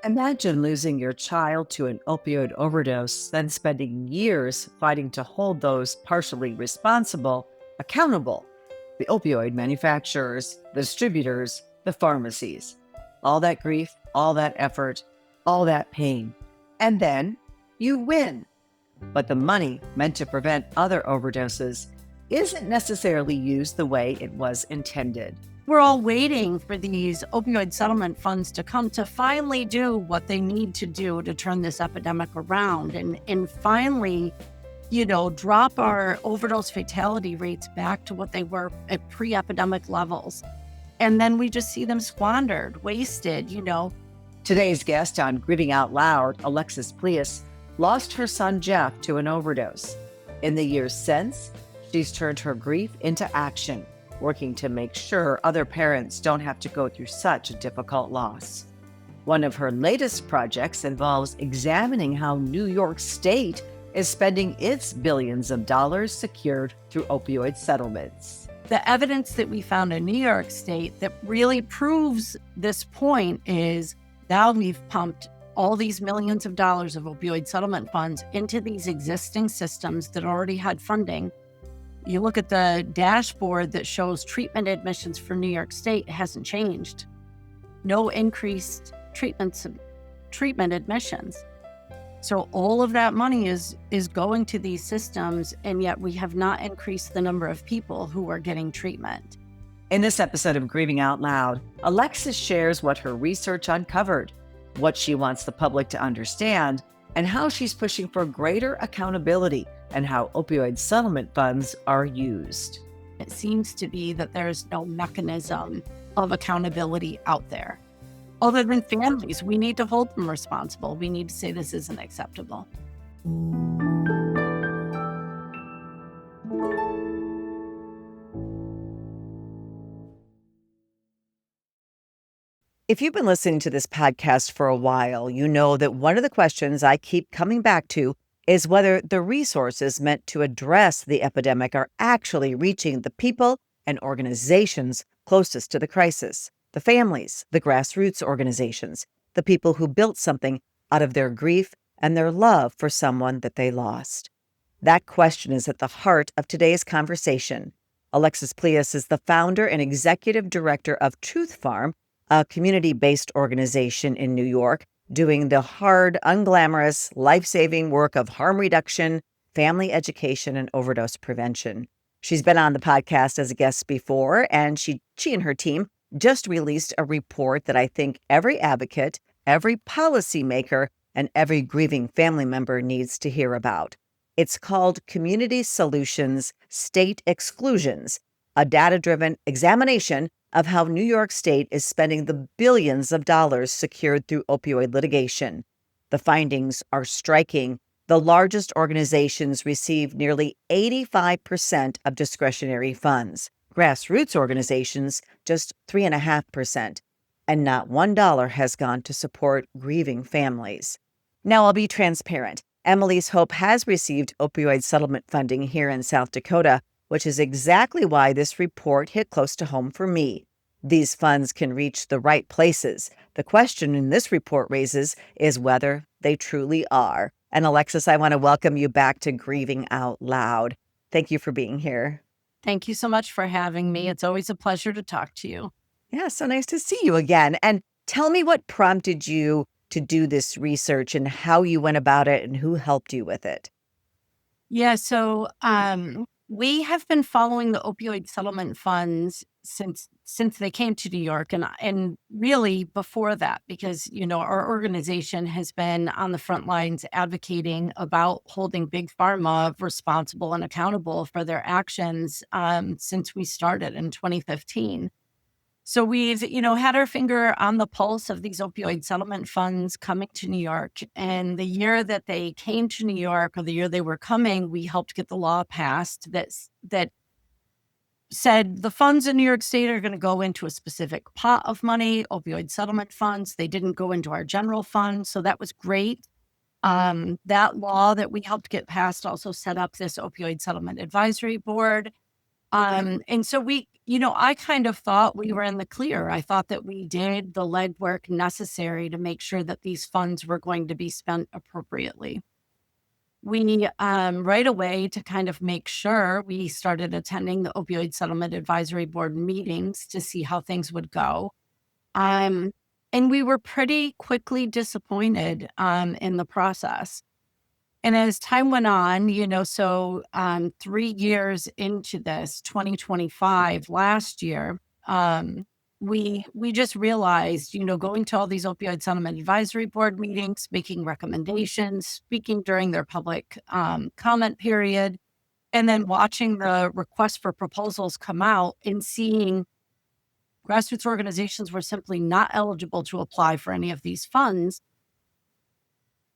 Imagine losing your child to an opioid overdose, then spending years fighting to hold those partially responsible accountable: the opioid manufacturers, the distributors, the pharmacies. All that grief, all that effort, all that pain. And then you win. But the money meant to prevent other overdoses isn't necessarily used the way it was intended. We're all waiting for these opioid settlement funds to come to finally do what they need to do to turn this epidemic around and finally, drop our overdose fatality rates back to what they were at pre-epidemic levels. And then we just see them squandered, wasted. Today's guest on Grieving Out Loud, Alexis Pleus, lost her son Jeff to an overdose. In the years since, she's turned her grief into action, working to make sure other parents don't have to go through such a difficult loss. One of her latest projects involves examining how New York State is spending its billions of dollars secured through opioid settlements. The evidence that we found in New York State that really proves this point is now we've pumped all these millions of dollars of opioid settlement funds into these existing systems that already had funding. You look at the dashboard that shows treatment admissions for New York State, it hasn't changed. No increased treatment admissions. So all of that money is going to these systems, and yet we have not increased the number of people who are getting treatment. In this episode of Grieving Out Loud, Alexis shares what her research uncovered, what she wants the public to understand, and how she's pushing for greater accountability and how opioid settlement funds are used. It seems to be that there's no mechanism of accountability out there. Other than families, we need to hold them responsible. We need to say this isn't acceptable. If you've been listening to this podcast for a while, you know that one of the questions I keep coming back to is whether the resources meant to address the epidemic are actually reaching the people and organizations closest to the crisis: the families, the grassroots organizations, the people who built something out of their grief and their love for someone that they lost. That question is at the heart of today's conversation. Alexis Pleus is the founder and executive director of Truth Farm, a community-based organization in New York doing the hard, unglamorous, life-saving work of harm reduction, family education, and overdose prevention. She's been on the podcast as a guest before, and she and her team just released a report that I think every advocate, every policymaker, and every grieving family member needs to hear about. It's called Community Solutions, State Exclusions, a data-driven examination of how New York State is spending the billions of dollars secured through opioid litigation. The findings are striking. The largest organizations receive nearly 85% of discretionary funds. Grassroots organizations, just 3.5%. And not $1 has gone to support grieving families. Now, I'll be transparent. Emily's Hope has received opioid settlement funding here in South Dakota, which is exactly why this report hit close to home for me. These funds can reach the right places. The question in this report raises is whether they truly are. And Alexis, I want to welcome you back to Grieving Out Loud. Thank you for being here. Thank you so much for having me. It's always a pleasure to talk to you. Yeah, so nice to see you again. And tell me what prompted you to do this research and how you went about it and who helped you with it. Yeah, so we have been following the opioid settlement funds since they came to New York, and really before that, because our organization has been on the front lines advocating about holding big pharma responsible and accountable for their actions since we started in 2015. So we've, had our finger on the pulse of these opioid settlement funds coming to New York. And the year that they came to New York, or the year they were coming, we helped get the law passed that said the funds in New York State are going to go into a specific pot of money, opioid settlement funds. They didn't go into our general fund. So that was great. That law that we helped get passed also set up this opioid settlement advisory board. And so we I kind of thought we were in the clear. I thought that we did the legwork necessary to make sure that these funds were going to be spent appropriately. We, right away, to kind of make sure, we started attending the Opioid Settlement Advisory Board meetings to see how things would go. Um, and we were pretty quickly disappointed in the process. And as time went on, 3 years into this, 2025, last year, we just realized, going to all these opioid settlement advisory board meetings, making recommendations, speaking during their public comment period, and then watching the request for proposals come out and seeing grassroots organizations were simply not eligible to apply for any of these funds.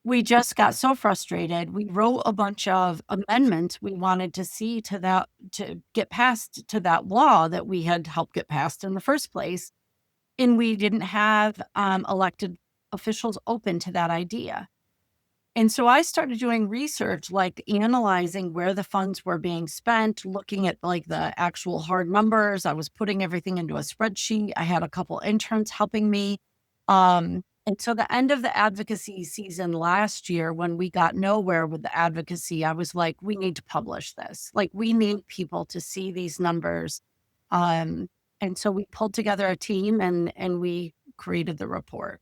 We just got so frustrated. We wrote a bunch of amendments we wanted to see to get passed to that law that we had helped get passed in the first place. And we didn't have elected officials open to that idea. And so I started doing research, like analyzing where the funds were being spent, looking at like the actual hard numbers. I was putting everything into a spreadsheet. I had a couple interns helping me. And so the end of the advocacy season last year, when we got nowhere with the advocacy, I was like, we need to publish this. Like, we need people to see these numbers. And so we pulled together a team and we created the report.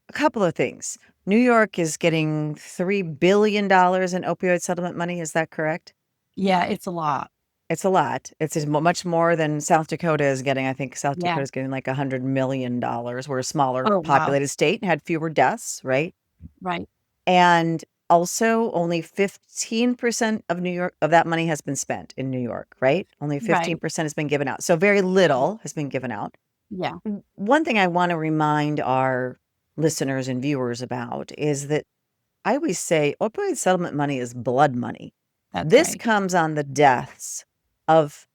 A couple of things. New York is getting $3 billion in opioid settlement money. Is that correct? Yeah, it's a lot. It's a lot. It's much more than South Dakota is getting. I think South Yeah. Dakota is getting like $100 million. We're a smaller Oh, wow. populated state and had fewer deaths, right? Right. And also only 15% of New York of that money has been spent in New York, right? Only Right. 15% has been given out. So very little has been given out. Yeah. One thing I want to remind our listeners and viewers about is that I always say opioid settlement money is blood money. That's This right. comes on the deaths of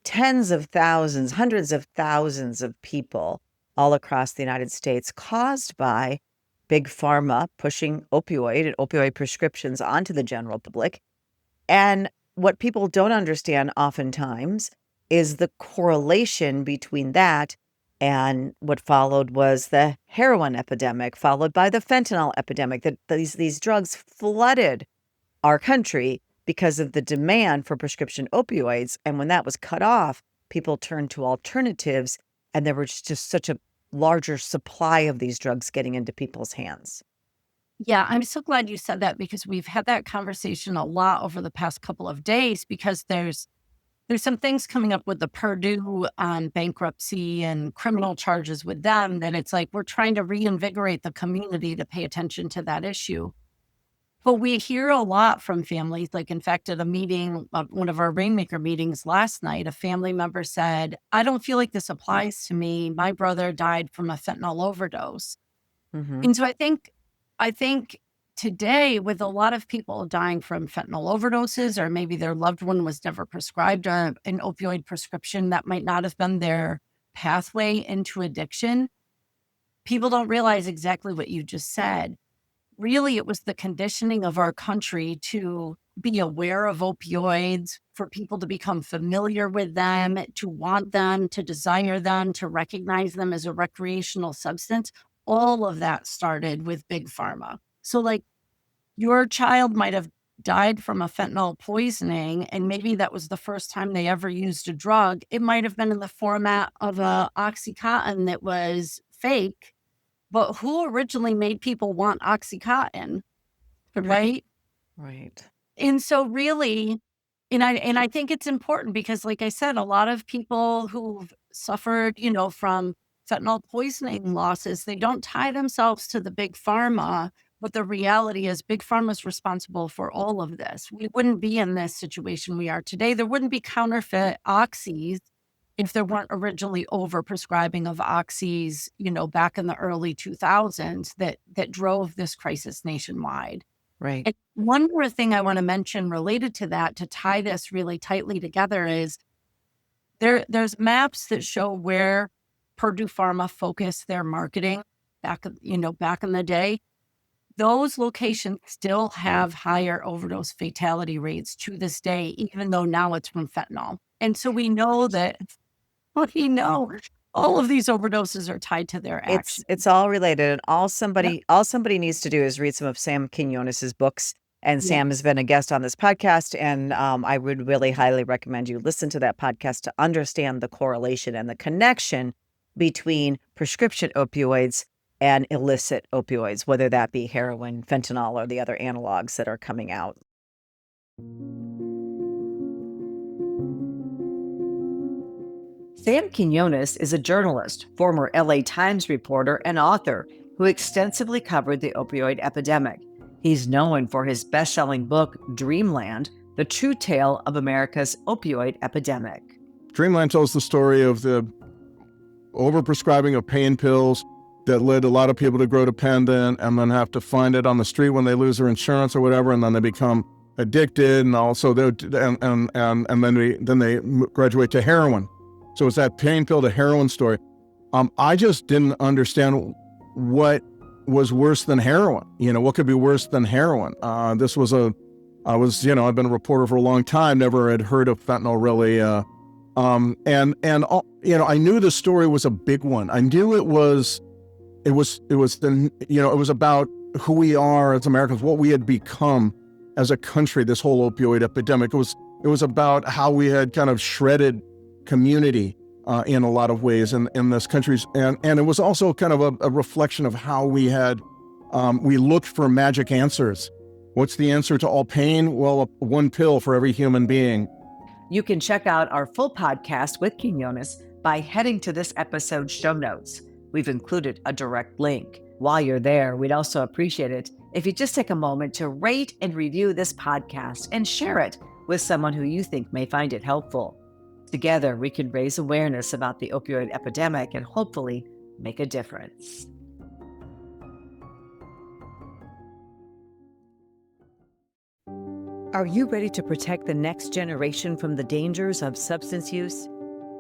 tens of thousands, hundreds of thousands of people all across the United States caused by big pharma pushing opioid and opioid prescriptions onto the general public. And what people don't understand oftentimes is the correlation between that and what followed was the heroin epidemic, followed by the fentanyl epidemic, that these drugs flooded our country because of the demand for prescription opioids. And when that was cut off, people turned to alternatives, and there was just such a larger supply of these drugs getting into people's hands. Yeah, I'm so glad you said that because we've had that conversation a lot over the past couple of days because there's some things coming up with the Purdue bankruptcy and criminal charges with them that it's like we're trying to reinvigorate the community to pay attention to that issue. But we hear a lot from families. Like, in fact, at a meeting, one of our Rainmaker meetings last night, a family member said, I don't feel like this applies to me. My brother died from a fentanyl overdose. Hmm. And so I think today, with a lot of people dying from fentanyl overdoses, or maybe their loved one was never prescribed an opioid prescription, that might not have been their pathway into addiction. People don't realize exactly what you just said. Really, it was the conditioning of our country to be aware of opioids, for people to become familiar with them, to want them, to desire them, to recognize them as a recreational substance. All of that started with big pharma. So, like, your child might have died from a fentanyl poisoning, and maybe that was the first time they ever used a drug. It might have been in the format of a Oxycontin that was fake, but who originally made people want Oxycontin, right? Right. And so really, and I think it's important because, like I said, a lot of people who've suffered, from fentanyl poisoning losses, they don't tie themselves to the big pharma. But the reality is big pharma is responsible for all of this. We wouldn't be in this situation we are today. There wouldn't be counterfeit oxys if there weren't originally overprescribing of oxys, back in the early 2000s that drove this crisis nationwide. Right. And one more thing I want to mention related to that, to tie this really tightly together, is there's maps that show where Purdue Pharma focused their marketing back in the day. Those locations still have higher overdose fatality rates to this day, even though now it's from fentanyl. And so we know that We know all of these overdoses are tied to their actions. It's all related, and Yep. all somebody needs to do is read some of Sam Quinones's books, and Yep. Sam has been a guest on this podcast, and, I would really highly recommend you listen to that podcast to understand the correlation and the connection between prescription opioids and illicit opioids, whether that be heroin, fentanyl, or the other analogs that are coming out. Sam Quinones is a journalist, former LA Times reporter, and author who extensively covered the opioid epidemic. He's known for his best-selling book, Dreamland: The True Tale of America's Opioid Epidemic. Dreamland tells the story of the overprescribing of pain pills that led a lot of people to grow dependent and then have to find it on the street when they lose their insurance or whatever, and then they become addicted, and also then they graduate to heroin. So it's that pain pill to heroin story. I just didn't understand what was worse than heroin. What could be worse than heroin? I've been a reporter for a long time, never had heard of fentanyl really. I knew the story was a big one. I knew it was about who we are as Americans, what we had become as a country, this whole opioid epidemic. It was about how we had kind of shredded community in a lot of ways in this country. And it was also kind of a reflection of how we looked for magic answers. What's the answer to all pain? Well, one pill for every human being. You can check out our full podcast with Quinones by heading to this episode's show notes. We've included a direct link. While you're there, we'd also appreciate it if you just take a moment to rate and review this podcast and share it with someone who you think may find it helpful. Together, we can raise awareness about the opioid epidemic and hopefully make a difference. Are you ready to protect the next generation from the dangers of substance use?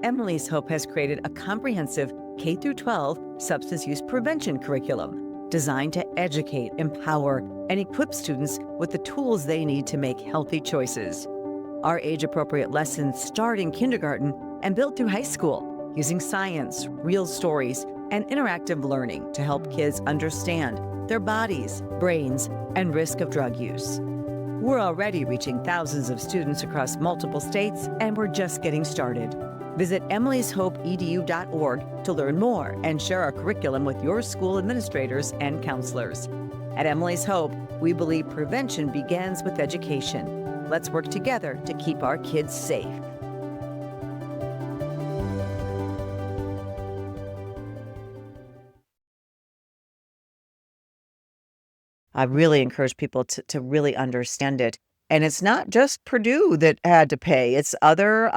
Emily's Hope has created a comprehensive K-12 substance use prevention curriculum designed to educate, empower, and equip students with the tools they need to make healthy choices. Our age-appropriate lessons start in kindergarten and build through high school, using science, real stories, and interactive learning to help kids understand their bodies, brains, and risk of drug use. We're already reaching thousands of students across multiple states, and we're just getting started. Visit emilyshopeedu.org to learn more and share our curriculum with your school administrators and counselors. At Emily's Hope, we believe prevention begins with education. Let's work together to keep our kids safe. I really encourage people to really understand it. And it's not just Purdue that had to pay. It's other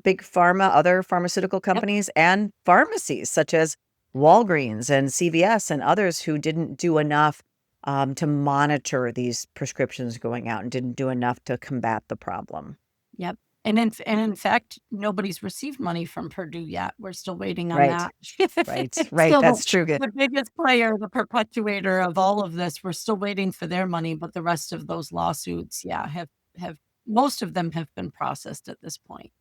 big pharma, other pharmaceutical companies, and pharmacies such as Walgreens and CVS and others who didn't do enough to monitor these prescriptions going out and didn't do enough to combat the problem. Yep. And in fact, nobody's received money from Purdue yet. We're still waiting on Right. that. Right. It's Right. still That's true. the biggest player, the perpetuator of all of this. We're still waiting for their money, but the rest of those lawsuits, have most of them have been processed at this point.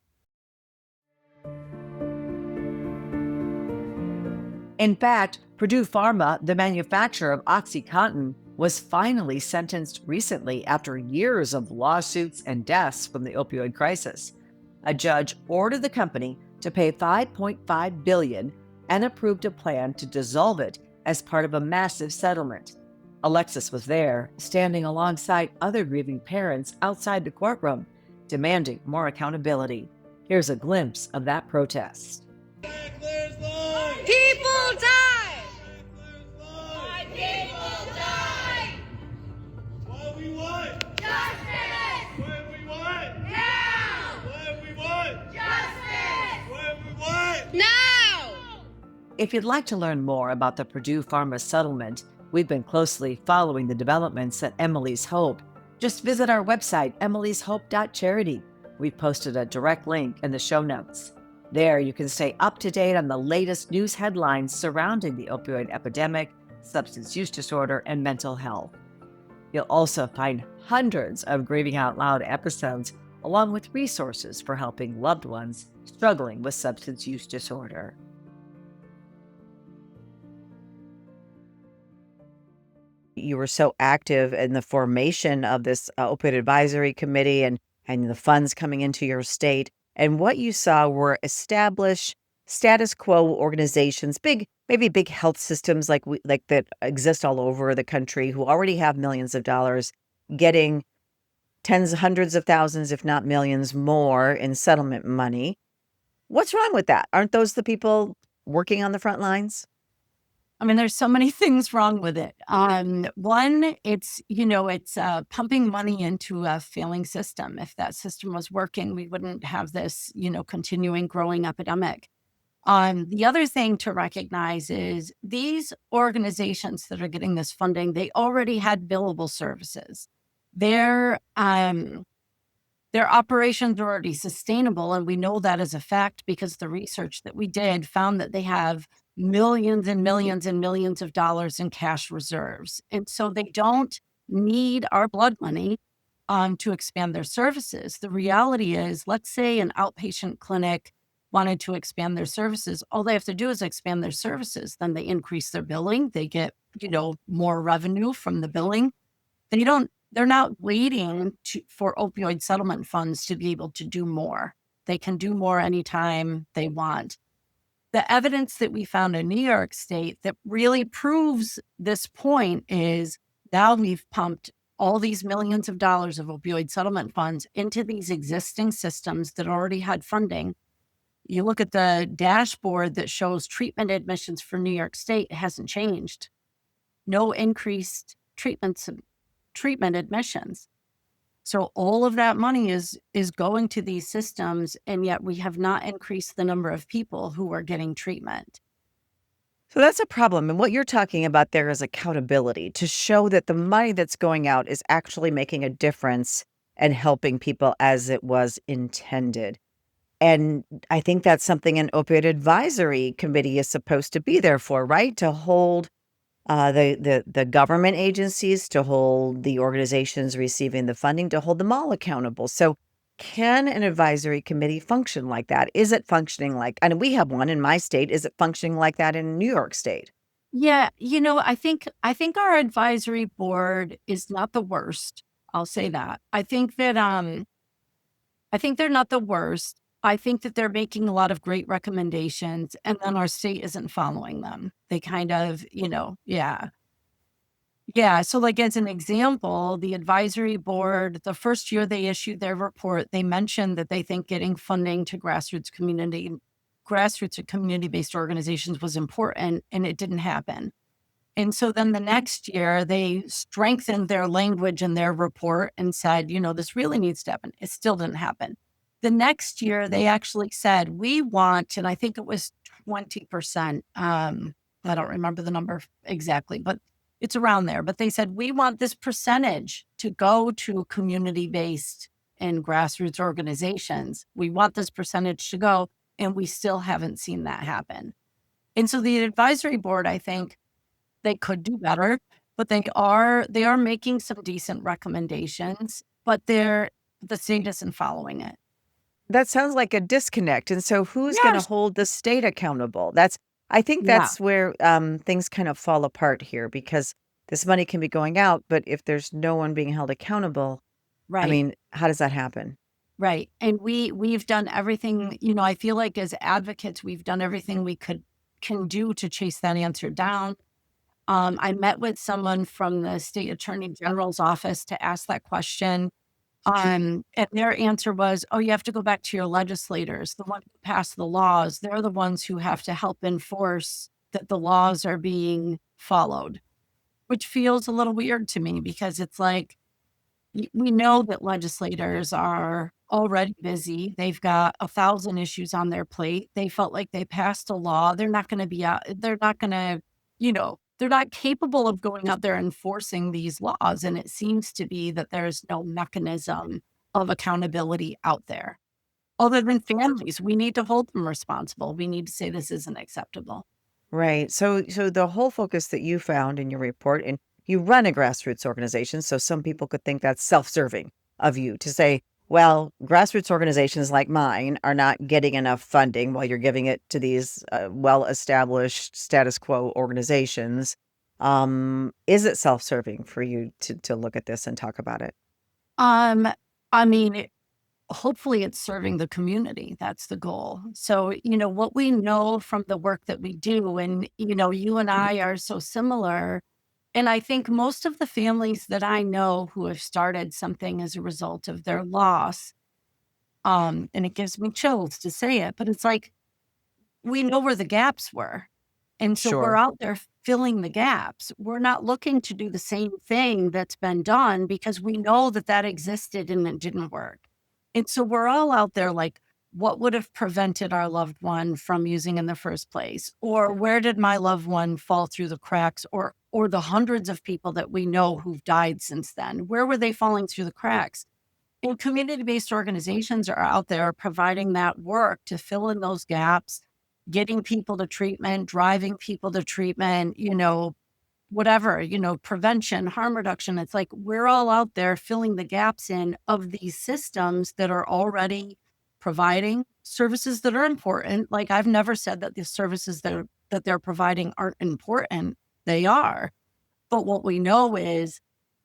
In fact, Purdue Pharma, the manufacturer of OxyContin, was finally sentenced recently after years of lawsuits and deaths from the opioid crisis. A judge ordered the company to pay $5.5 billion and approved a plan to dissolve it as part of a massive settlement. Alexis was there, standing alongside other grieving parents outside the courtroom, demanding more accountability. Here's a glimpse of that protest. People die! Why people die? What we want? Justice! What we want? Now! What we want? Justice! What we want? Now! If you'd like to learn more about the Purdue Pharma settlement, we've been closely following the developments at Emily's Hope. Just visit our website, emilyshope.charity. We've posted a direct link in the show notes. There, you can stay up to date on the latest news headlines surrounding the opioid epidemic, substance use disorder, and mental health. You'll also find hundreds of Grieving Out Loud episodes, along with resources for helping loved ones struggling with substance use disorder. You were so active in the formation of this opioid advisory committee and the funds coming into your state. And what you saw were established status quo organizations, maybe big health systems like that exist all over the country who already have millions of dollars getting tens, hundreds of thousands, if not millions more in settlement money. What's wrong with that? Aren't those the people working on the front lines? I mean, there's so many things wrong with it. One, it's pumping money into a failing system. If that system was working, we wouldn't have this, continuing growing epidemic. The other thing to recognize is these organizations that are getting this funding, they already had billable services. Their operations are already sustainable, and we know that as a fact because the research that we did found that they have millions and millions and millions of dollars in cash reserves. And so they don't need our blood money to expand their services. The reality is, let's say an outpatient clinic wanted to expand their services. All they have to do is expand their services. Then they increase their billing. They get, more revenue from the billing. They're not waiting for opioid settlement funds to be able to do more. They can do more anytime they want. The evidence that we found in New York State that really proves this point is now we've pumped all these millions of dollars of opioid settlement funds into these existing systems that already had funding. You look at the dashboard that shows treatment admissions for New York State, it hasn't changed. No increased treatment admissions. So all of that money is going to these systems, and yet we have not increased the number of people who are getting treatment. So that's a problem. And what you're talking about there is accountability to show that the money that's going out is actually making a difference and helping people as it was intended. And I think that's something an opioid advisory committee is supposed to be there for, right? To hold the government agencies, to hold the organizations receiving the funding, to hold them all accountable. So can an advisory committee function like that? Is it functioning like, and we have one in my state, is it functioning like that in New York State? Yeah, I think our advisory board is not the worst. I'll say that. I think they're not the worst. I think that they're making a lot of great recommendations, and then our state isn't following them. They kind of, yeah. Yeah. So, like, as an example, the advisory board, the first year they issued their report, they mentioned that they think getting funding to grassroots and community-based organizations was important, and it didn't happen. And so then the next year, they strengthened their language in their report and said, this really needs to happen. It still didn't happen. The next year, they actually said, we want, and I think it was 20%. I don't remember the number exactly, but it's around there. But they said, we want this percentage to go to community-based and grassroots organizations. We want this percentage to go, and we still haven't seen that happen. And so the advisory board, I think they could do better, but they are making some decent recommendations, but the state isn't following it. That sounds like a disconnect. And so who's going to Yes. hold the state accountable? I think Yeah. that's where things kind of fall apart here because this money can be going out, but if there's no one being held accountable, I Right. mean, how does that happen? Right. And we've done everything, I feel like as advocates, we've done everything we can do to chase that answer down. I met with someone from the state attorney general's office to ask that question. And their answer was, oh, you have to go back to your legislators, the ones who pass the laws. They're the ones who have to help enforce that the laws are being followed, which feels a little weird to me because it's like, we know that legislators are already busy. They've got 1,000 issues on their plate. They felt like they passed a law. They're not going to be out. They're not going to, they're not capable of going out there enforcing these laws. And it seems to be that there's no mechanism of accountability out there. Other than families, we need to hold them responsible. We need to say this isn't acceptable. Right. So the whole focus that you found in your report, and you run a grassroots organization, so some people could think that's self-serving of you to say, Well, grassroots organizations like mine are not getting enough funding while you're giving it to these well-established status quo organizations. Is it self-serving for you to look at this and talk about it? Um, I mean, hopefully it's serving the community. That's the goal. So, what we know from the work that we do, and, you and I are so similar. And I think most of the families that I know who have started something as a result of their loss, and it gives me chills to say it, but it's like we know where the gaps were. And so we're Sure. out there filling the gaps. We're not looking to do the same thing that's been done because we know that that existed and it didn't work. And so we're all out there like, what would have prevented our loved one from using in the first place? Or where did my loved one fall through the cracks? Or the hundreds of people that we know who've died since then, where were they falling through the cracks? And community-based organizations are out there providing that work to fill in those gaps, getting people to treatment, driving people to treatment, whatever, prevention, harm reduction. It's like we're all out there filling the gaps in of these systems that are already providing services that are important. Like I've never said that the services that they're providing aren't important. They are. But what we know is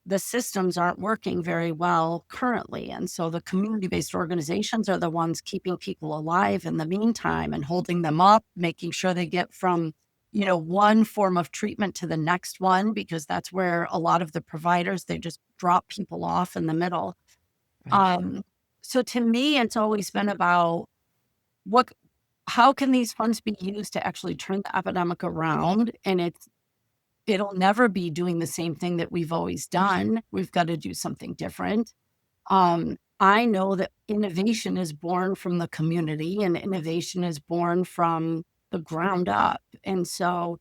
the systems aren't working very well currently. And so the community-based organizations are the ones keeping people alive in the meantime and holding them up, making sure they get from, one form of treatment to the next one, because that's where a lot of the providers, they just drop people off in the middle. Right. Um, so to me, it's always been about what, how can these funds be used to actually turn the epidemic around? And it'll never be doing the same thing that we've always done. We've got to do something different. I know that innovation is born from the community and innovation is born from the ground up. And so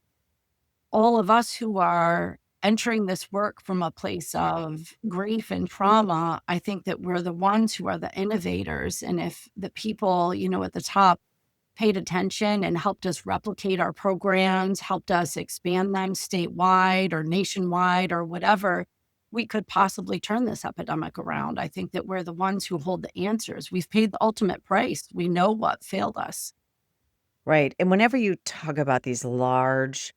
all of us who are entering this work from a place of grief and trauma, I think that we're the ones who are the innovators. And if the people, at the top paid attention and helped us replicate our programs, helped us expand them statewide or nationwide or whatever, we could possibly turn this epidemic around. I think that we're the ones who hold the answers. We've paid the ultimate price. We know what failed us. Right. And whenever you talk about these large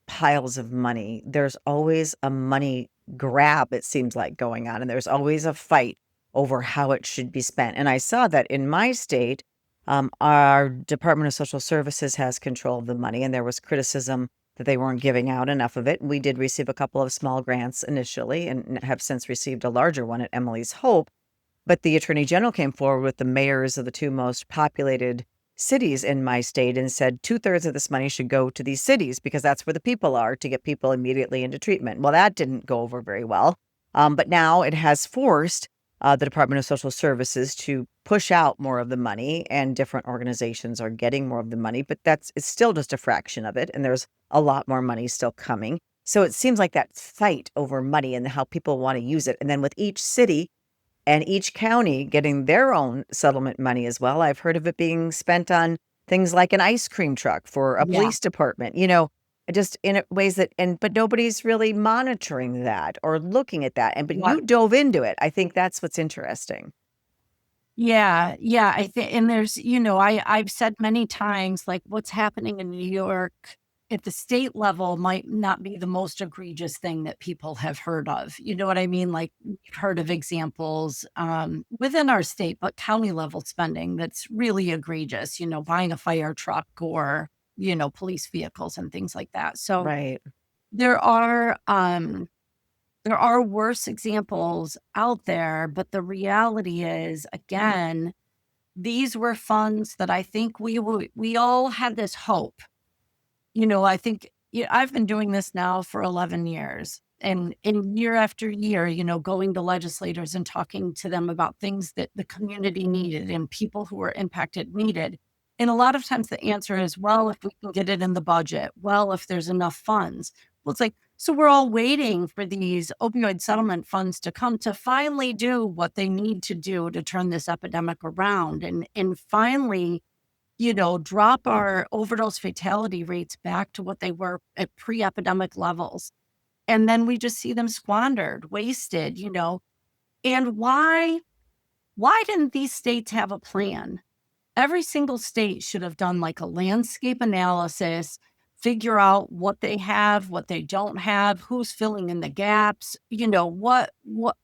piles of money, there's always a money grab, it seems like, going on. And there's always a fight over how it should be spent. And I saw that in my state, our Department of Social Services has control of the money, and there was criticism that they weren't giving out enough of it. We did receive a couple of small grants initially and have since received a larger one at Emily's Hope. But the attorney general came forward with the mayors of the two most populated cities in my state and said 2/3 of this money should go to these cities because that's where the people are to get people immediately into treatment. Well, that didn't go over very well. But now it has forced the Department of Social Services to push out more of the money, and different organizations are getting more of the money, but it's still just a fraction of it. And there's a lot more money still coming. So it seems like that fight over money and how people want to use it. And then with each city and each county getting their own settlement money as well. I've heard of it being spent on things like an ice cream truck for a Yeah. police department, just in ways but nobody's really monitoring that or looking at that. But What? you dove into it. I think that's what's interesting. Yeah. Yeah. I think, and there's, I've said many times, like what's happening in New York at the state level might not be the most egregious thing that people have heard of. You know what I mean? Like we've heard of examples within our state, but county level spending that's really egregious, buying a fire truck or, police vehicles and things like that. So Right. there are worse examples out there, but the reality is, again, these were funds that I think we all had this hope. I think I've been doing this now for 11 years, and year after year, going to legislators and talking to them about things that the community needed and people who were impacted needed. And a lot of times the answer is, well, if we can get it in the budget, well, if there's enough funds. Well, it's like, so we're all waiting for these opioid settlement funds to come to finally do what they need to do to turn this epidemic around and finally, drop our overdose fatality rates back to what they were at pre-epidemic levels. And then we just see them squandered, wasted, And why? why didn't these states have a plan? Every single state should have done like a landscape analysis, figure out what they have, what they don't have, who's filling in the gaps,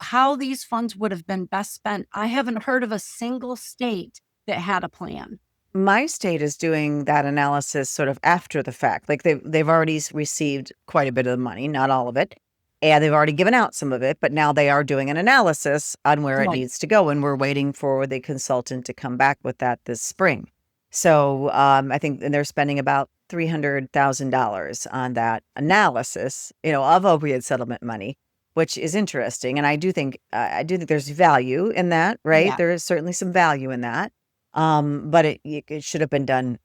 how these funds would have been best spent. I haven't heard of a single state that had a plan. My state is doing that analysis sort of after the fact. Like they've already received quite a bit of the money, not all of it, and they've already given out some of it, but now they are doing an analysis on where it Right. needs to go, and we're waiting for the consultant to come back with that this spring. So I think and they're spending about $300,000 on that analysis, of opioid settlement money, which is interesting. And I do think there's value in that, right? Yeah. There is certainly some value in that. But it should have been done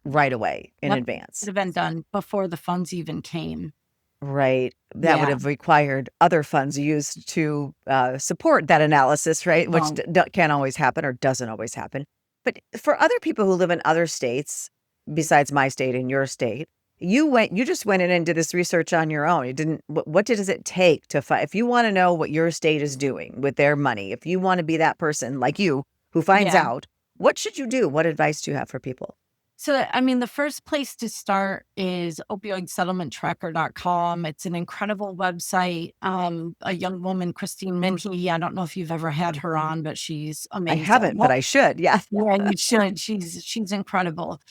right away in Yep. advance. Should have been done before the funds even came. Right. That would Yeah. have required other funds used to support that analysis, right? Which Well, can't always happen or doesn't always happen. But for other people who live in other states, besides my state and your state, you just went in and did this research on your own. You didn't, what does it take to find, if you want to know what your state is doing with their money, if you want to be that person like you who finds yeah. out, what should you do? What advice do you have for people? So, I mean, the first place to start is opioidsettlementtracker.com. It's an incredible website. A young woman, Christine Minhee, I don't know if you've ever had her on, but she's I amazing. haven't, but I should. Yeah. Yeah, you should. She's incredible.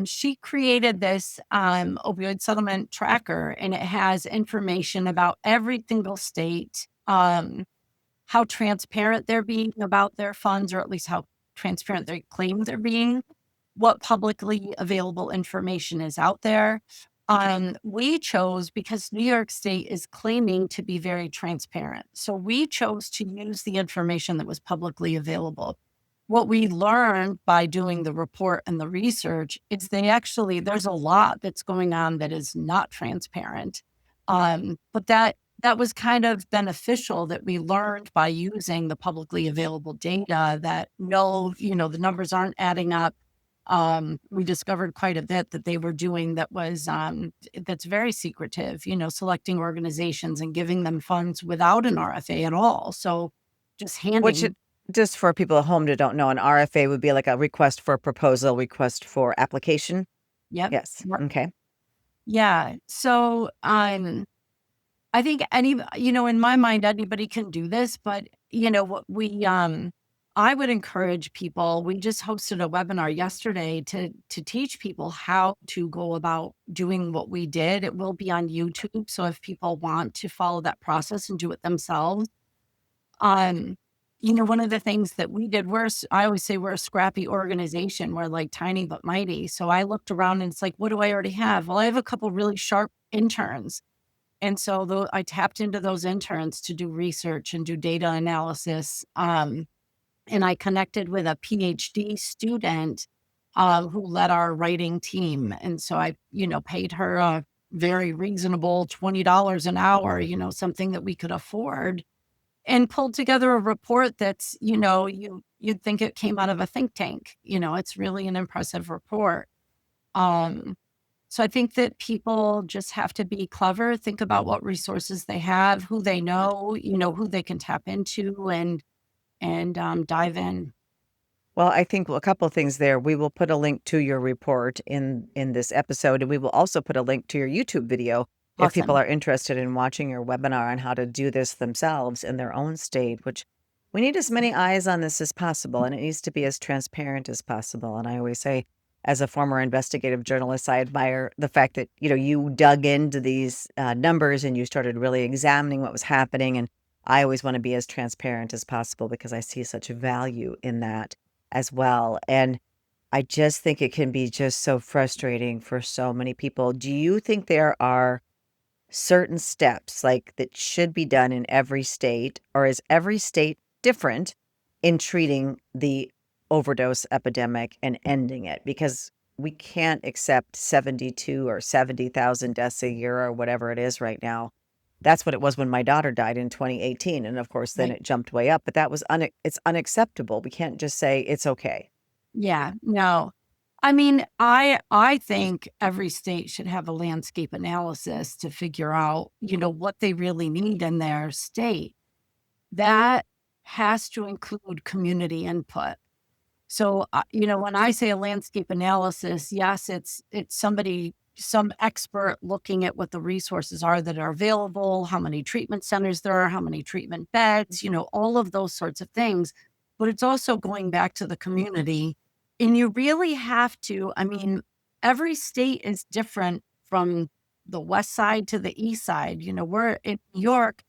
She created this opioid settlement tracker, and it has information about every single state, how transparent they're being about their funds, or at least how transparent they claim they're being, what publicly available information is out there. We chose, because New York State is claiming to be very transparent, so we chose to use the information that was publicly available. What we learned by doing the report and the research is there's a lot that's going on that is not transparent. But that was kind of beneficial, that we learned by using the publicly available data that no, the numbers aren't adding up. We discovered quite a bit that they were doing that was that's very secretive, selecting organizations and giving them funds without an RFA at all. So just Which, handing. just for people at home that don't know, an RFA would be like a request for proposal, request for application. Yep. Yes. Okay. Yeah. So I think in my mind, anybody can do this, but what I would encourage people. We just hosted a webinar yesterday to teach people how to go about doing what we did. It will be on YouTube, so if people want to follow that process and do it themselves. One of the things that we did, I always say we're a scrappy organization. We're like tiny but mighty. So I looked around and it's like, what do I already have? Well, I have a couple really sharp interns. And so I tapped into those interns to do research and do data analysis. And I connected with a PhD student who led our writing team. And so I, paid her a very reasonable $20 an hour, something that we could afford, and pulled together a report that's, you'd think it came out of a think tank. It's really an impressive report. So I think that people just have to be clever, think about what resources they have, who they know, who they can tap into, and dive in. Well, I think a couple of things there. We will put a link to your report in this episode, and we will also put a link to your YouTube video if people Awesome. are interested in watching your webinar on how to do this themselves in their own state, which we need as many eyes on this as possible, and it needs to be as transparent as possible. And I always say, as a former investigative journalist, I admire the fact that, you dug into these numbers and you started really examining what was happening. And I always want to be as transparent as possible because I see such value in that as well. And I just think it can be just so frustrating for so many people. Do you think there are certain steps like that should be done in every state, or is every state different in treating the overdose epidemic and ending it? Because we can't accept 72 or 70,000 deaths a year or whatever it is right now. That's what it was when my daughter died in 2018. And of course, then Right. it jumped way up, but that was it's unacceptable. We can't just say it's okay. Yeah, no. I mean, I think every state should have a landscape analysis to figure out, what they really need in their state. That has to include community input. So, when I say a landscape analysis, yes, it's somebody, some expert looking at what the resources are that are available, how many treatment centers there are, how many treatment beds, all of those sorts of things. But it's also going back to the community. And you really have to, every state is different from the west side to the east side. We're in New York.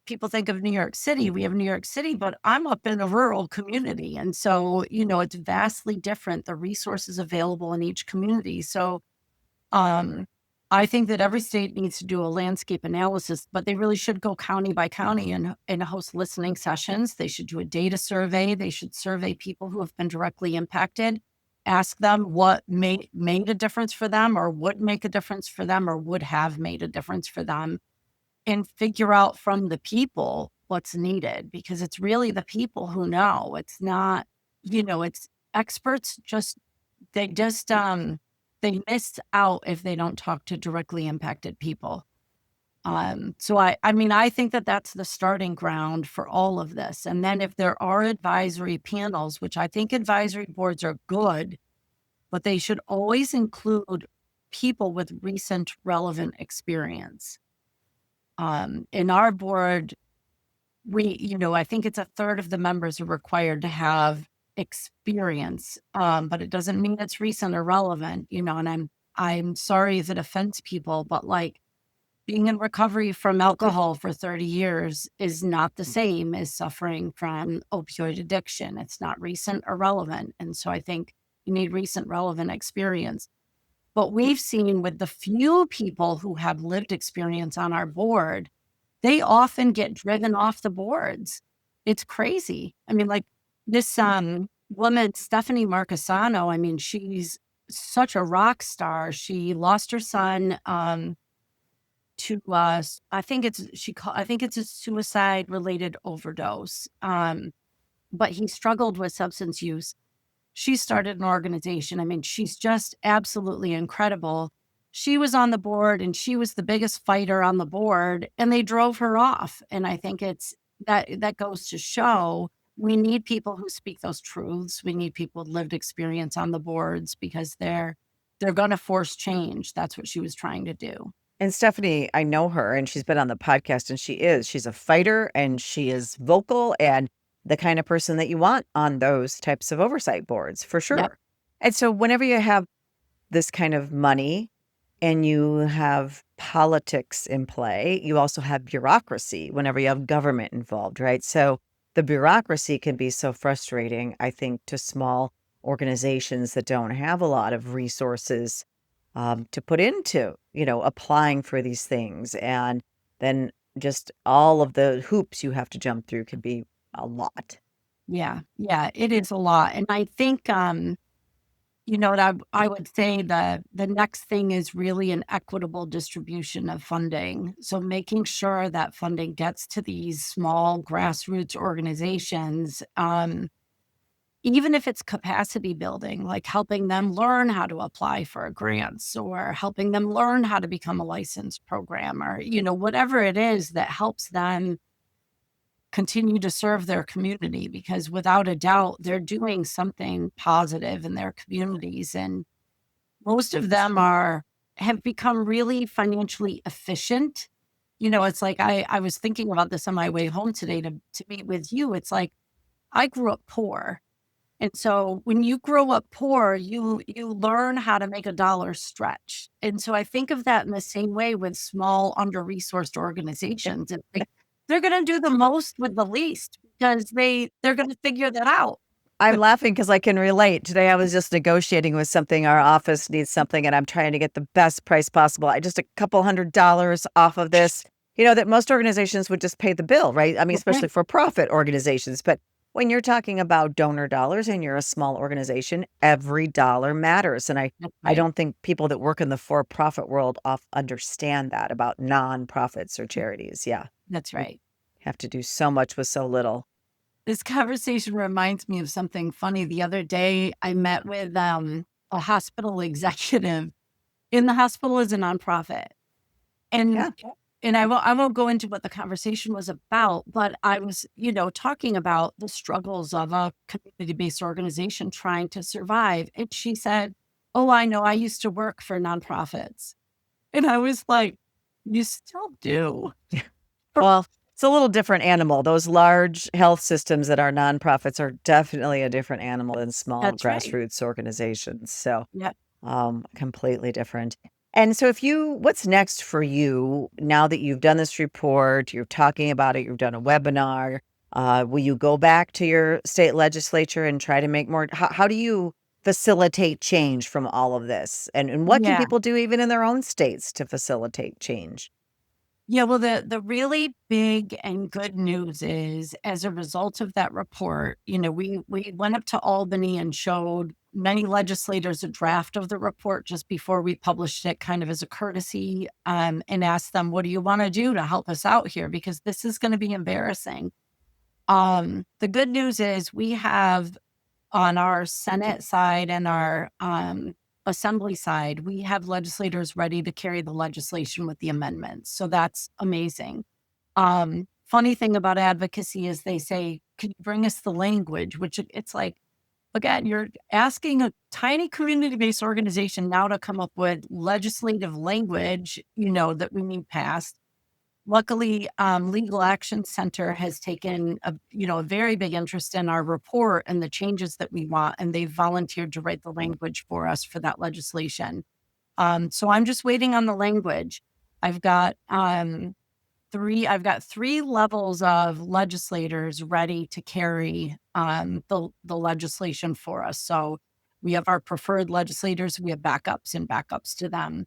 People think of New York City. We have New York City, but I'm up in a rural community. And so, it's vastly different, the resources available in each community. So, um, I think that every state needs to do a landscape analysis, but they really should go county by county and host listening sessions. They should do a data survey. They should survey people who have been directly impacted, ask them what made a difference for them, or would make a difference for them, or would have made a difference for them, and figure out from the people what's needed, because it's really the people who know. It's not, it's experts they they miss out if they don't talk to directly impacted people. So I think that that's the starting ground for all of this. And then if there are advisory panels, which I think advisory boards are good, but they should always include people with recent relevant experience. In our board, I think it's a third of the members are required to have experience, but it doesn't mean it's recent or relevant, and I'm sorry if it offends people, but like being in recovery from alcohol for 30 years is not the same as suffering from opioid addiction. It's not recent or relevant. And so I think you need recent relevant experience. But we've seen with the few people who have lived experience on our board, they often get driven off the boards. It's crazy. Like this woman, Stephanie Marcasano, she's such a rock star. She lost her son to I think it's a suicide related overdose. But he struggled with substance use. She started an organization. She's just absolutely incredible. She was on the board and she was the biggest fighter on the board, and they drove her off. And I think it's that goes to show we need people who speak those truths. We need people with lived experience on the boards, because they're going to force change. That's what she was trying to do. And Stephanie, I know her and she's been on the podcast, and she's a fighter and she is vocal and the kind of person that you want on those types of oversight boards, for sure. Yep. And so whenever you have this kind of money and you have politics in play, you also have bureaucracy whenever you have government involved, right? So the bureaucracy can be so frustrating, I think, to small organizations that don't have a lot of resources to put into, applying for these things. And then just all of the hoops you have to jump through can be a lot. Yeah, it is a lot. And I think, what I would say the next thing is really an equitable distribution of funding. So making sure that funding gets to these small grassroots organizations, even if it's capacity building, like helping them learn how to apply for grants, or helping them learn how to become a licensed programmer, whatever it is that helps them continue to serve their community, because without a doubt, they're doing something positive in their communities. And most of them have become really financially efficient. It's like, I was thinking about this on my way home today to meet with you. It's like, I grew up poor. And so when you grow up poor, you learn how to make a dollar stretch. And so I think of that in the same way with small, under-resourced organizations. It's like, they're going to do the most with the least, because they're going to figure that out. I'm laughing because I can relate. Today I was just negotiating with something. Our office needs something and I'm trying to get the best price possible. I just a couple $100 off of this, that most organizations would just pay the bill, right? Especially for profit organizations. But when you're talking about donor dollars and you're a small organization, every dollar matters. And I don't think people that work in the for-profit world understand that about nonprofits or charities. Yeah. That's right. Have to do so much with so little. This conversation reminds me of something funny. The other day, I met with a hospital executive. In the hospital is a nonprofit. And and I won't go into what the conversation was about, but I was, talking about the struggles of a community-based organization trying to survive. And she said, "Oh, I know. I used to work for nonprofits." And I was like, "You still do?" Well, it's a little different animal. Those large health systems that are nonprofits are definitely a different animal than small That's right. grassroots organizations. So, Yeah. completely different. And so, what's next for you now that you've done this report, you're talking about it, you've done a webinar? Will you go back to your state legislature and try to make more? How do you facilitate change from all of this? And what can Yeah. people do even in their own states to facilitate change? Yeah, well, the really big and good news is, as a result of that report, we went up to Albany and showed many legislators a draft of the report just before we published it, kind of as a courtesy, and asked them, "What do you want to do to help us out here? Because this is going to be embarrassing." The good news is we have, on our Senate side and our Assembly side, we have legislators ready to carry the legislation with the amendments. So that's amazing. Funny thing about advocacy is they say, "Can you bring us the language?" Which it's like, again, you're asking a tiny community-based organization now to come up with legislative language, that we need passed. Luckily, Legal Action Center has taken a very big interest in our report and the changes that we want, and they've volunteered to write the language for us for that legislation. So I'm just waiting on the language. I've got three levels of legislators ready to carry the legislation for us. So we have our preferred legislators, we have backups and backups to them.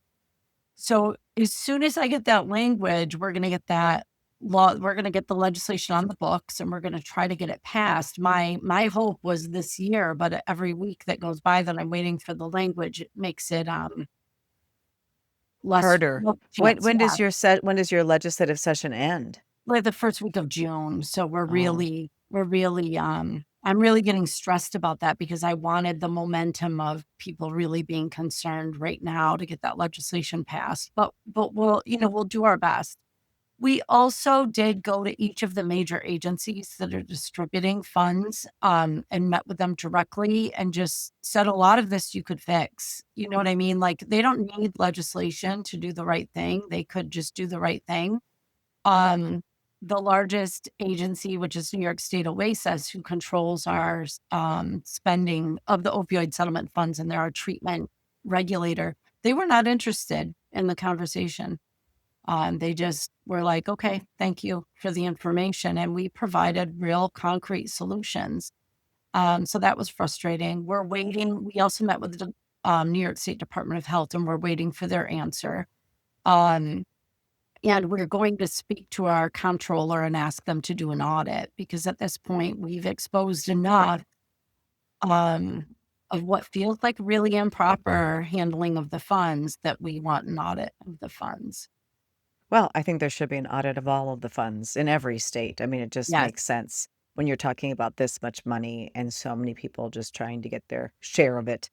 So as soon as I get that language, we're going to get that law, we're going to get the legislation on the books, and we're going to try to get it passed. My hope was this year, but every week that goes by that I'm waiting for the language, it makes it less Harder. When chance. Yeah, when does your legislative session end? like the first week of June. So Oh, I'm really getting stressed about that because I wanted the momentum of people really being concerned right now to get that legislation passed. But we'll do our best. We also did go to each of the major agencies that are distributing funds, and met with them directly and just said, a lot of this you could fix. You know what I mean? Like, they don't need legislation to do the right thing. They could just do the right thing. Um, the largest agency, which is New York State OASIS, who controls our spending of the opioid settlement funds, and they're our treatment regulator, they were not interested in the conversation. They just were like, "Okay, thank you for the information." And we provided real concrete solutions. So that was frustrating. We're waiting. We also met with the New York State Department of Health, and we're waiting for their answer. Um, and we're going to speak to our comptroller and ask them to do an audit, because at this point we've exposed enough um, of what feels like really improper handling of the funds that we want an audit of the funds. well, I think there should be an audit of all of the funds in every state. I mean, it just Yes. makes sense when you're talking about this much money and so many people just trying to get their share of it,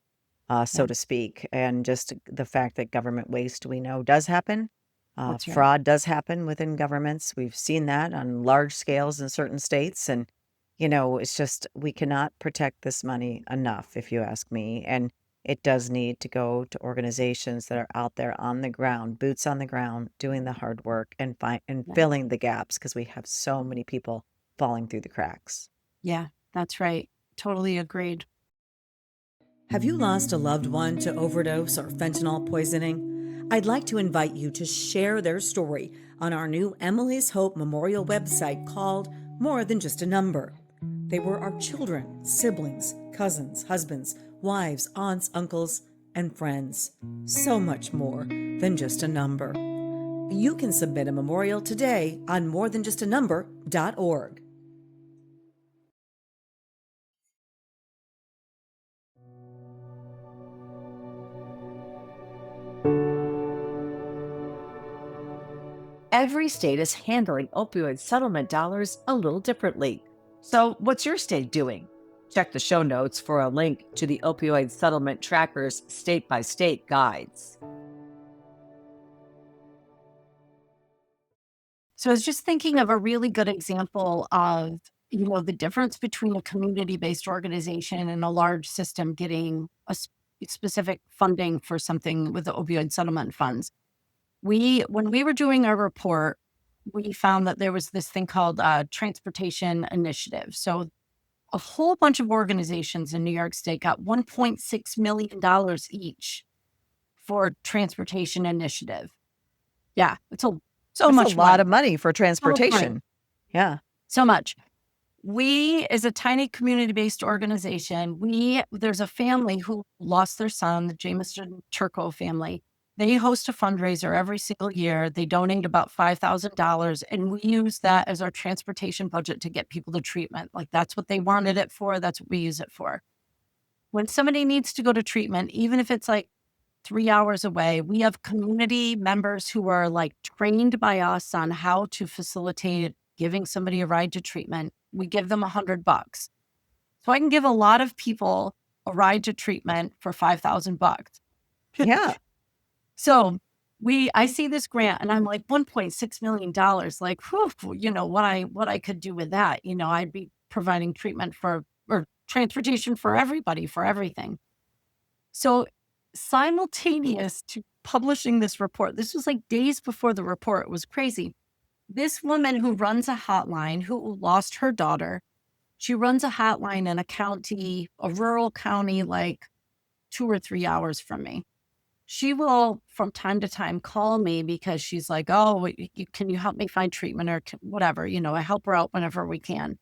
Yeah, so to speak. And just the fact that government waste, we know, does happen. that's right. Fraud does happen within governments. We've seen that on large scales in certain states. And, it's just we cannot protect this money enough, if you ask me. And it does need to go to organizations that are out there on the ground, boots on the ground, doing the hard work and Yeah. filling the gaps because we have so many people falling through the cracks. Yeah, that's right. Totally agreed. Have you lost a loved one to overdose or fentanyl poisoning? I'd like to invite you to share their story on our new Emily's Hope Memorial website called More Than Just a Number. They were our children, siblings, cousins, husbands, wives, aunts, uncles, and friends. So much more than just a number. You can submit a memorial today on morethanjustanumber.org. Every state is handling opioid settlement dollars a little differently. So, what's your state doing? Check the show notes for a link to the Opioid Settlement Tracker's state by state guides. So I was just thinking of a really good example of, the difference between a community-based organization and a large system getting specific funding for something with the opioid settlement funds. When we were doing our report, we found that there was this thing called transportation initiative. So a whole bunch of organizations in New York State got $1.6 million each for transportation initiative. Yeah, so That's a much lot money. of money for So much money. transportation. Yeah. So much. We, as a tiny community-based organization, there's a family who lost their son, the Jameson Turco family. They host a fundraiser every single year. They donate about $5,000, and we use that as our transportation budget to get people to treatment. Like, that's what they wanted it for. That's what we use it for. When somebody needs to go to treatment, even if it's like 3 hours away, we have community members who are like trained by us on how to facilitate giving somebody a ride to treatment. We give them $100. So I can give a lot of people a ride to treatment for $5,000. Yeah. So I see this grant and I'm like $1.6 million, like, whew, what I could do with that. I'd be providing treatment or transportation for everybody, for everything. So simultaneous to publishing this report, this was like days before the report, it was crazy. This woman who runs a hotline, who lost her daughter, she runs a hotline in a rural county, like 2 or 3 hours from me. She will, from time to time, call me because she's like, oh, can you help me find treatment or whatever? I help her out whenever we can.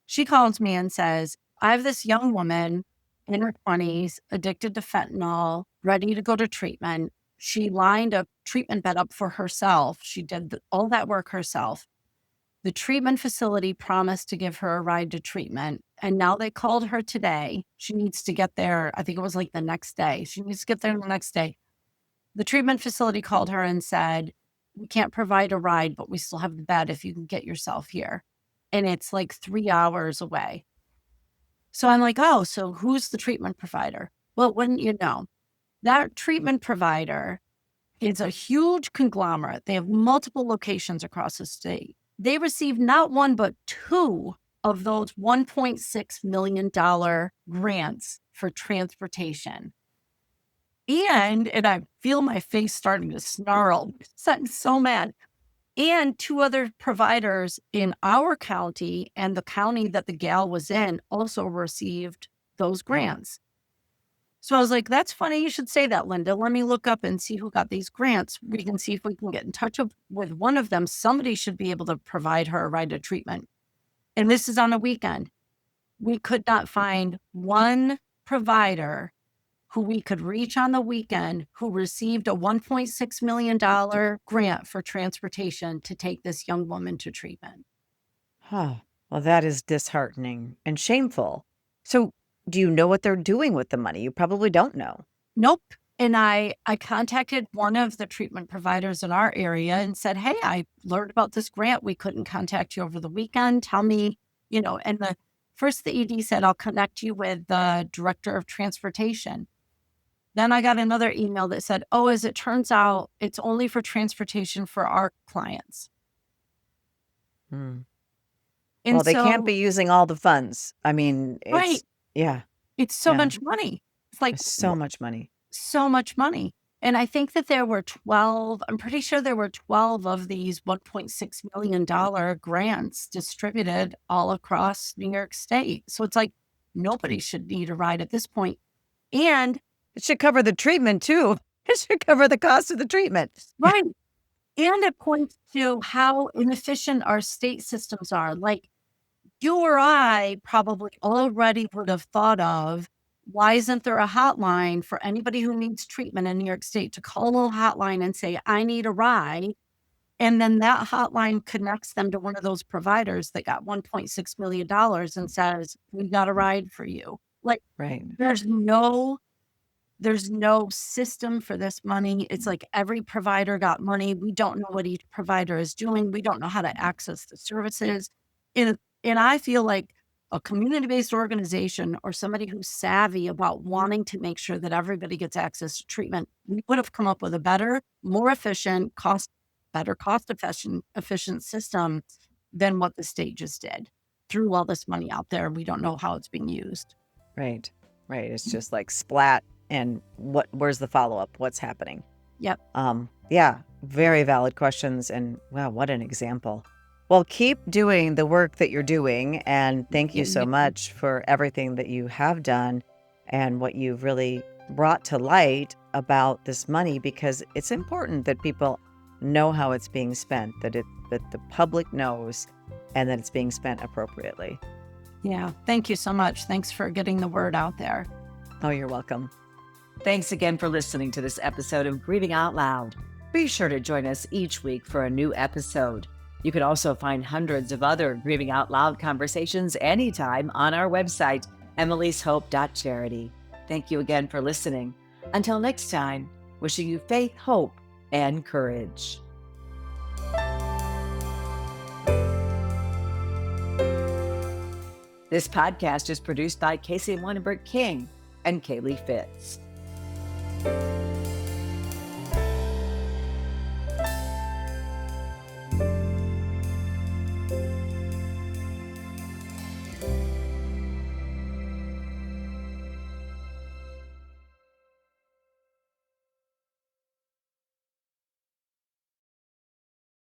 She calls me and says, I have this young woman in her 20s, addicted to fentanyl, ready to go to treatment. She lined a treatment bed up for herself. She did all that work herself. The treatment facility promised to give her a ride to treatment. And now they called her today. She needs to get there. I think it was like the next day. She needs to get there the next day. The treatment facility called her and said, we can't provide a ride, but we still have the bed if you can get yourself here. And it's like 3 hours away. So I'm like, oh, so who's the treatment provider? Well, wouldn't you know? That treatment provider is a huge conglomerate. They have multiple locations across the state. They received not one, but 2 of those $1.6 million grants for transportation. And I feel my face starting to snarl. I'm so mad. And 2 other providers in our county and the county that the gal was in also received those grants. So I was like, that's funny. You should say that, Linda. Let me look up and see who got these grants. We can see if we can get in touch with one of them. Somebody should be able to provide her a ride to treatment. And this is on a weekend. We could not find one provider who we could reach on the weekend who received a $1.6 million grant for transportation to take this young woman to treatment. Huh. Well, that is disheartening and shameful. So, do you know what they're doing with the money? You probably don't know. Nope. And I contacted one of the treatment providers in our area and said, hey, I learned about this grant. We couldn't contact you over the weekend. Tell me, and the ED said, I'll connect you with the director of transportation. Then I got another email that said, oh, as it turns out, it's only for transportation for our clients. Hmm. And Well, they so, can't be using all the funds. I mean, right. Yeah, It's so yeah. much money. It's like It's so much money. so much money. And I think that there were 12, I'm pretty sure there were 12 of these $1.6 million grants distributed all across New York State. So it's like nobody should need a ride at this point. And It should cover the treatment too. It should cover the cost of the treatment. right. And it points to how inefficient our state systems are. Like, you or I probably already would have thought of, why isn't there a hotline for anybody who needs treatment in New York State to call a hotline and say, I need a ride? And then that hotline connects them to one of those providers that got $1.6 million and says, we got a ride for you. Like, Right. there's no system for this money. It's like every provider got money. We don't know what each provider is doing. We don't know how to access the services. And I feel like a community-based organization or somebody who's savvy about wanting to make sure that everybody gets access to treatment, we would have come up with a better, more efficient, better cost efficient system than what the state just did. Threw all this money out there. We don't know how it's being used. Right. Right. It's just like splat. And where's the follow-up? What's happening? Yep. Yeah, very valid questions. And wow, what an example. Well, keep doing the work that you're doing. And thank you so much for everything that you have done and what you've really brought to light about this money, because it's important that people know how it's being spent, that the public knows, and that it's being spent appropriately. Yeah. Thank you so much. Thanks for getting the word out there. Oh, you're welcome. Thanks again for listening to this episode of Grieving Out Loud. Be sure to join us each week for a new episode. You can also find hundreds of other Grieving Out Loud conversations anytime on our website, emily'shope.charity. Thank you again for listening. Until next time, wishing you faith, hope, and courage. This podcast is produced by Casey Weinberg King and Kaylee Fitz.